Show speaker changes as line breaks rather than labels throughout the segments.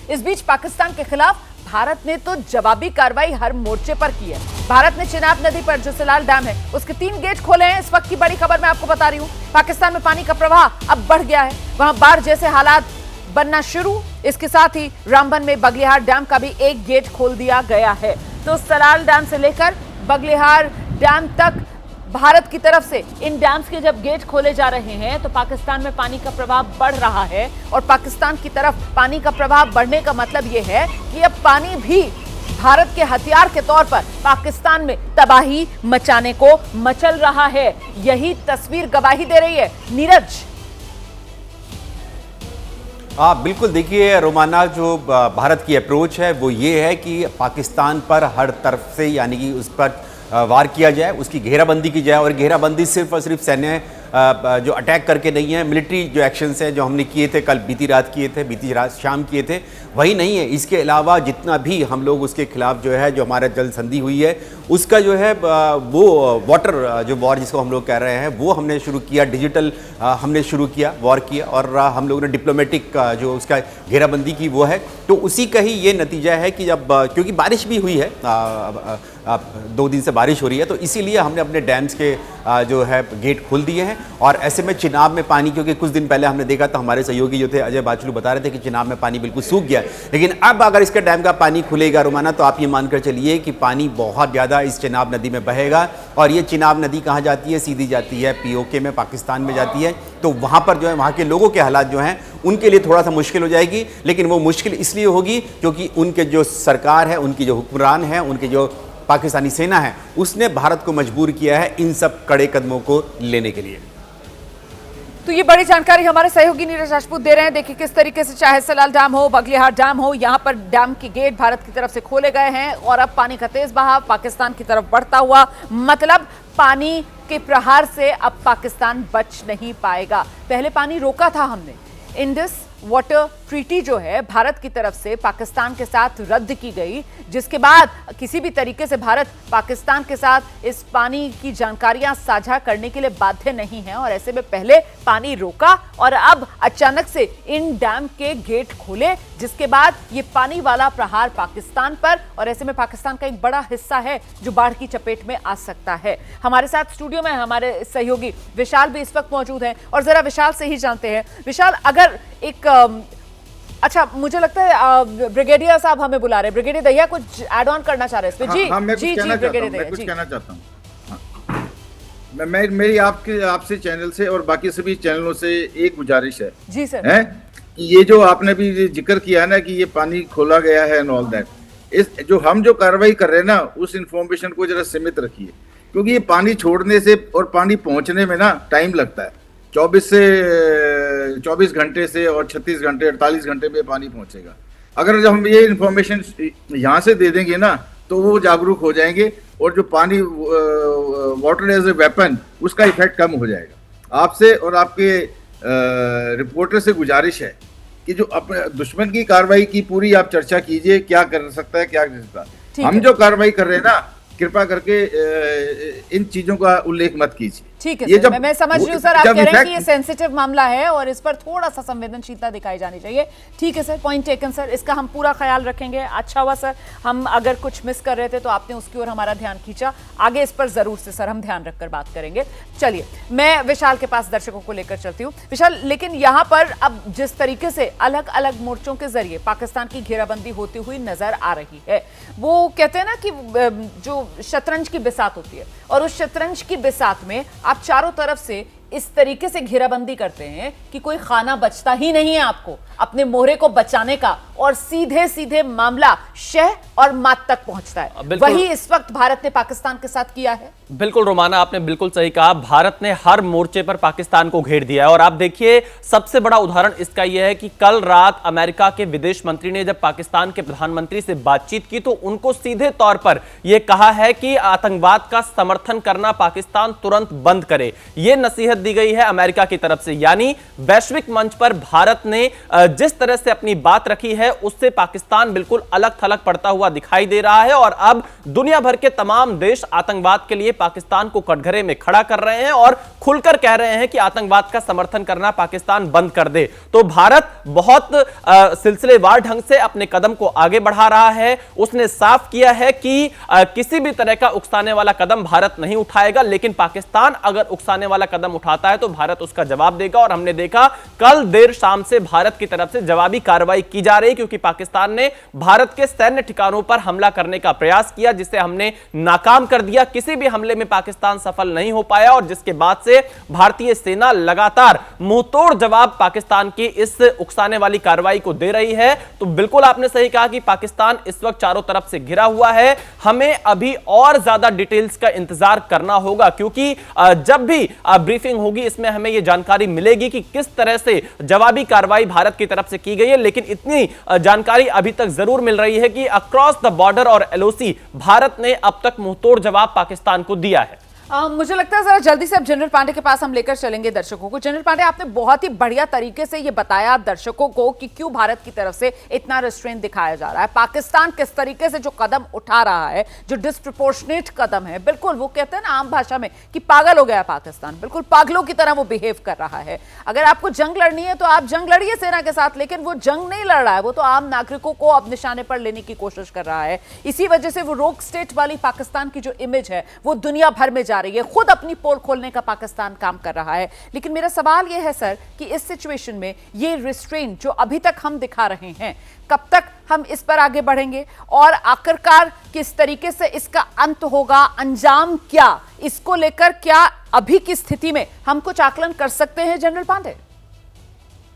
इस बीच पाकिस्तान के खिलाफ भारत ने तो जवाबी कार्रवाई हर मोर्चे पर की है। भारत ने चिनाब नदी पर जो सलाल डैम है उसके 3 गेट खोले हैं। इस वक्त की बड़ी खबर मैं आपको बता रही हूं, पाकिस्तान में पानी का प्रवाह अब बढ़ गया है, वहां बाढ़ जैसे हालात बनना शुरू। इसके साथ ही रामबन में बगलिहार डैम का भी एक गेट खोल दिया गया है। तो सलाल डैम से लेकर बगलिहार डैम तक भारत की तरफ से इन डैम्स के जब गेट खोले जा रहे हैं तो पाकिस्तान में पानी का प्रवाह बढ़ रहा है, और पाकिस्तान की तरफ पानी का प्रवाह बढ़ने का मतलब यह है कि अब पानी भी भारत के हथियार के तौर पर पाकिस्तान में तबाही मचाने को मचल रहा है। यही तस्वीर गवाही दे रही है। नीरज।
बिल्कुल, देखिए रोमाना, जो भारत की अप्रोच है वो ये है कि पाकिस्तान पर हर तरफ से यानी कि उस पर वार किया जाए, उसकी घेराबंदी की जाए, और घेराबंदी सिर्फ और सिर्फ सैन्य जो अटैक करके नहीं है, मिलिट्री जो एक्शंस हैं जो हमने किए थे, कल बीती रात किए थे, बीती रात शाम किए थे, वही नहीं है। इसके अलावा जितना भी हम लोग उसके खिलाफ जो है, जो हमारा जल संधि हुई है उसका जो है वो वाटर जो वॉर जिसको हम लोग कह रहे हैं वो हमने शुरू किया, डिजिटल हमने शुरू किया, वॉर किया, और हम लोगों ने डिप्लोमेटिक जो उसका घेराबंदी की वो है। तो उसी का ही ये नतीजा है कि जब क्योंकि बारिश भी हुई है, 2 दिन से बारिश हो रही है, तो इसीलिए हमने अपने डैम्स के जो है गेट खोल दिए हैं। और ऐसे में चिनाब में पानी, क्योंकि कुछ दिन पहले हमने देखा था, हमारे सहयोगी जो थे अजय बाचलू बता रहे थे कि चिनाब में पानी बिल्कुल सूख गया है, लेकिन अब अगर इसका डैम का पानी खुलेगा रोमाना, तो आप ये मानकर चलिए कि पानी बहुत ज़्यादा इस चिनाब नदी में बहेगा। और ये चिनाब नदी कहाँ जाती है? सीधी जाती है पीओके में, पाकिस्तान में जाती है। तो वहाँ पर जो है वहाँ के लोगों के हालात जो हैं उनके लिए थोड़ा सा मुश्किल हो जाएगी, लेकिन वो मुश्किल इसलिए होगी क्योंकि उनके जो सरकार है, उनकी जो हुक्मरान है, उनके जो पाकिस्तानी सेना है, उसने भारत को मजबूर किया है इन सब कड़े कदमों को लेने के लिए।
तो ये बड़ी जानकारी हमारे सहयोगी नीरज राजपूत दे रहे हैं। देखिए किस तरीके से चाहे सलाल डैम हो, बगलिहार डैम हो, यहाँ पर डैम के गेट भारत की तरफ से खोले गए हैं और अब पानी का तेज बहाव पाकिस्तान की तरफ बढ़ता हुआ, मतलब पानी के प्रहार से अब पाकिस्तान बच नहीं पाएगा। पहले पानी रोका था हमने, इंडस वाटर ट्रीटी जो है भारत की तरफ से पाकिस्तान के साथ रद्द की गई, जिसके बाद किसी भी तरीके से भारत पाकिस्तान के साथ इस पानी की जानकारियां साझा करने के लिए बाध्य नहीं है। और ऐसे में पहले पानी रोका और अब अचानक से इन डैम के गेट खोले, जिसके बाद ये पानी वाला प्रहार पाकिस्तान पर, और ऐसे में पाकिस्तान का एक बड़ा हिस्सा है जो बाढ़ की चपेट में आ सकता है। हमारे साथ स्टूडियो में हमारे सहयोगी विशाल भी इस वक्त मौजूद हैं और जरा विशाल से ही जानते हैं। विशाल, अगर एक अच्छा, मुझे लगता है ब्रिगेडियर साहब हमें बुला रहे हैं। ब्रिगेडियर दहिया कुछ ऐड ऑन करना चाह रहे हैं इस पे? जी
मैं कुछ कहना चाहता हूँ। मेरी आपसे चैनल से और बाकी सभी चैनलों से एक गुजारिश है
जी सर,
है कि ये जो आपने भी जिक्र किया है ना कि ये पानी खोला गया है एंड ऑल दैट, इस जो हम जो कार्रवाई कर रहे हैं ना उस इंफॉर्मेशन को जरा सीमित रखिए, क्योंकि ये पानी छोड़ने से और पानी पहुंचने में ना टाइम लगता है। 24 घंटे से और 36 घंटे 48 घंटे में पानी पहुंचेगा। अगर जब हम ये इंफॉर्मेशन यहाँ से दे देंगे ना तो वो जागरूक हो जाएंगे और जो पानी वाटर एज ए वेपन उसका इफेक्ट कम हो जाएगा। आपसे और आपके रिपोर्टर से गुजारिश है कि जो अपने दुश्मन की कार्रवाई की पूरी आप चर्चा कीजिए, क्या कर सकता है क्या कर सकता है। हम जो कार्रवाई कर रहे हैं ना, कृपा करके इन चीजों का उल्लेख मत कीजिए।
ठीक है सर, मैं समझ रही हूँ सर, आप कह रहे हैं कि ये सेंसिटिव मामला है और इस पर थोड़ा सा संवेदनशीलता दिखाई जानी चाहिए। ठीक है सर, पॉइंट टेकन सर, इसका हम पूरा ख्याल रखेंगे। अच्छा हुआ सर, हम अगर कुछ मिस कर रहे थे तो आपने उसकी ओर हमारा ध्यान खींचा। आगे इस पर जरूर से सर हम ध्यान रखकर बात करेंगे। चलिए, मैं विशाल के पास दर्शकों को लेकर चलती हूँ। विशाल, लेकिन यहाँ पर अब जिस तरीके से अलग अलग मोर्चों के जरिए पाकिस्तान की घेराबंदी होती हुई नजर आ रही है, वो कहते हैं ना कि जो शतरंज की बिसात होती है और उस शतरंज की बिसात में आप चारों तरफ से इस तरीके से घेराबंदी करते हैं कि कोई खाना बचता ही नहीं है आपको अपने मोहरे को बचाने का, और सीधे सीधे मामला शह और मात तक पहुंचता है। वही इस वक्त भारत ने पाकिस्तान के साथ किया है।
बिल्कुल रोमाना, आपने बिल्कुल सही कहा। भारत ने हर मोर्चे पर पाकिस्तान को घेर दिया है। और आप देखिए, सबसे बड़ा उदाहरण इसका यह है कि कल रात अमेरिका के विदेश मंत्री ने जब पाकिस्तान के प्रधानमंत्री से बातचीत की तो उनको सीधे तौर पर यह कहा है कि आतंकवाद का समर्थन करना पाकिस्तान तुरंत बंद करे। यह नसीहत दी गई है अमेरिका की तरफ से। यानी वैश्विक मंच पर भारत ने जिस तरह से अपनी बात रखी है उससे पाकिस्तान बिल्कुल अलग थलग पड़ता हुआ दिखाई दे रहा है और अब दुनिया भर के तमाम देश आतंकवाद के लिए पाकिस्तान को कटघरे में खड़ा कर रहे हैं और खुलकर कह रहे हैं कि आतंकवाद का समर्थन करना पाकिस्तान बंद कर दे। तो भारत बहुत सिलसिलेवार ढंग से अपने कदम को आगे बढ़ा रहा है। उसने साफ किया है कि किसी भी तरह का उकसाने वाला कदम भारत नहीं उठाएगा, लेकिन पाकिस्तान अगर उकसाने वाला कदम उठाता है तो भारत उसका जवाब देगा। और हमने देखा कल देर शाम से भारत की तरफ से जवाबी कार्रवाई की जा रही, क्योंकि पाकिस्तान ने भारत के सैन्य ठिकानों पर हमला करने का प्रयास किया, जिसे हमने नाकाम कर दिया। किसी भी हमले में पाकिस्तान सफल नहीं हो पाया और जिसके बाद से भारतीय सेना लगातार मुंहतोड़ जवाब पाकिस्तान की इस उकसाने वाली कार्रवाई को दे रही है। तो बिल्कुल आपने सही कहा कि पाकिस्तान इस वक्त चारों तरफ से घिरा हुआ है। हमें अभी और ज्यादा डिटेल्स का इंतजार करना होगा, क्योंकि जब भी ब्रीफिंग होगी इसमें हमें यह जानकारी मिलेगी कि किस तरह से जवाबी कार्रवाई भारत की तरफ से की गई है। लेकिन इतनी जानकारी अभी तक जरूर मिल रही है कि अक्रॉस द बॉर्डर और एलओसी भारत ने अब तक मुंहतोड़ जवाब पाकिस्तान को दिया है।
मुझे लगता है जरा जल्दी से अब जनरल पांडे के पास हम लेकर चलेंगे दर्शकों को। जनरल पांडे, आपने बहुत ही बढ़िया तरीके से ये बताया दर्शकों को कि क्यों भारत की तरफ से इतना रेस्ट्रेंट दिखाया जा रहा है। पाकिस्तान किस तरीके से जो कदम उठा रहा है, जो डिस्प्रपोर्शनेट कदम है, बिल्कुल वो कहते हैं ना आम भाषा में कि पागल हो गया पाकिस्तान, बिल्कुल पागलों की तरह वो बिहेव कर रहा है। अगर आपको जंग लड़नी है तो आप जंग लड़िए सेना के साथ, लेकिन वो जंग नहीं लड़ रहा है, वो तो आम नागरिकों को अब निशाने पर लेने की कोशिश कर रहा है। इसी वजह से वो रोक स्टेट वाली पाकिस्तान की जो इमेज है वो दुनिया भर में जा रही है। खुद अपनी पोल खोलने का पाकिस्तान काम कर रहा है। लेकिन मेरा सवाल यह है सर कि इस सिचुएशन में ये रिस्ट्रेंट जो अभी तक हम दिखा रहे हैं, कब तक हम इस पर आगे बढ़ेंगे और आखिरकार किस तरीके से इसका अंत होगा, अंजाम क्या, इसको लेकर क्या अभी की स्थिति में हम कुछ आकलन कर सकते हैं जनरल पांडे?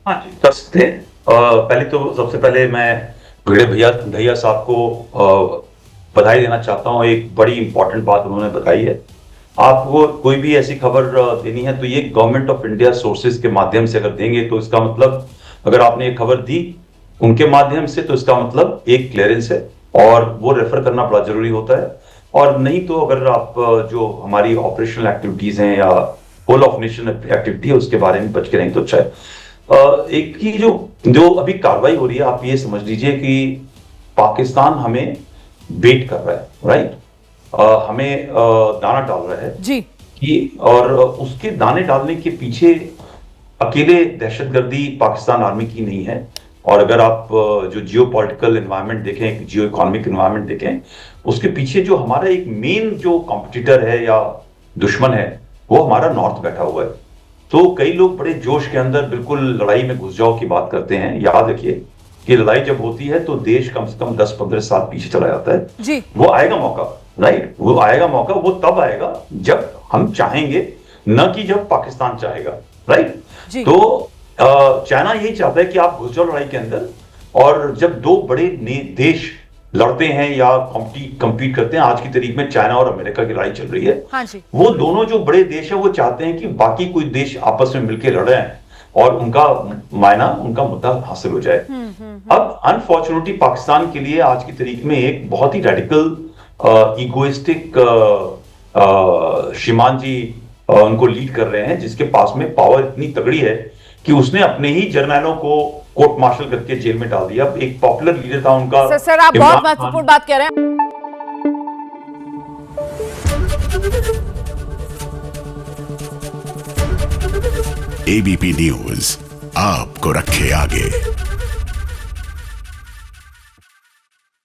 हाँ जी, कर सकते हैं। पहले तो सबसे पहले मैं भिड़े भैया साहब को बधाई देना चाहता हूँ। एक बड़ी इंपॉर्टेंट बात उन्होंने बताई है। आपको कोई भी ऐसी खबर देनी है तो ये गवर्नमेंट ऑफ इंडिया सोर्सेज के माध्यम से अगर देंगे तो इसका मतलब, अगर आपने ये खबर दी उनके माध्यम से तो इसका मतलब एक क्लियरेंस है और वो रेफर करना बड़ा जरूरी होता है। और नहीं तो अगर आप जो हमारी ऑपरेशनल एक्टिविटीज हैं या होल ऑफ नेशन एक्टिविटी है उसके बारे में बच के नहीं तो अच्छा है। एक की जो अभी कार्रवाई हो रही है, आप ये समझ लीजिए कि पाकिस्तान हमें बेट कर रहा है, राइट, हमें दाना डाल रहा है
जी
कि, और उसके दाने डालने के पीछे अकेले दहशतगर्दी पाकिस्तान आर्मी की नहीं है। और अगर आप जो जियो पॉलिटिकल एनवायरनमेंट देखें, जियो इकोनॉमिक एनवायरनमेंट देखें, उसके पीछे जो हमारा एक मेन जो कॉम्पिटिटर है या दुश्मन है वो हमारा नॉर्थ बैठा हुआ है। तो कई लोग बड़े जोश के अंदर बिल्कुल लड़ाई में घुस जाओ की बात करते हैं। याद रखिए कि लड़ाई जब होती है तो देश कम से कम 10-15 साल पीछे चला जाता है
जी। वो
आएगा मौका, राइट, वो आएगा मौका, वो तब आएगा जब हम चाहेंगे, न कि जब पाकिस्तान चाहेगा, राइट। तो चाइना यही चाहता है कि आप घुस जाओ लड़ाई के अंदर, और जब दो बड़े देश लड़ते हैं या कंपीट करते हैं, आज की तारीख में चाइना और अमेरिका की लड़ाई चल रही है,
हाँ जी।
वो दोनों जो बड़े देश है वो चाहते हैं कि बाकी कोई देश आपस में मिलकर लड़ रहे हैं और उनका मायना, उनका मुद्दा हासिल हो जाए। अब अनफॉर्चुनेटली पाकिस्तान के लिए आज की तारीख में एक बहुत ही रेडिकल इगोइस्टिक शिमान जी उनको लीड कर रहे हैं, जिसके पास में पावर इतनी तगड़ी है कि उसने अपने ही जर्नैलों को कोर्ट मार्शल करके जेल में डाल दिया। एक पॉपुलर लीडर था उनका।
सर आप बहुत महत्वपूर्ण बात कह रहे हैं।
एबीपी न्यूज आपको रखे आगे।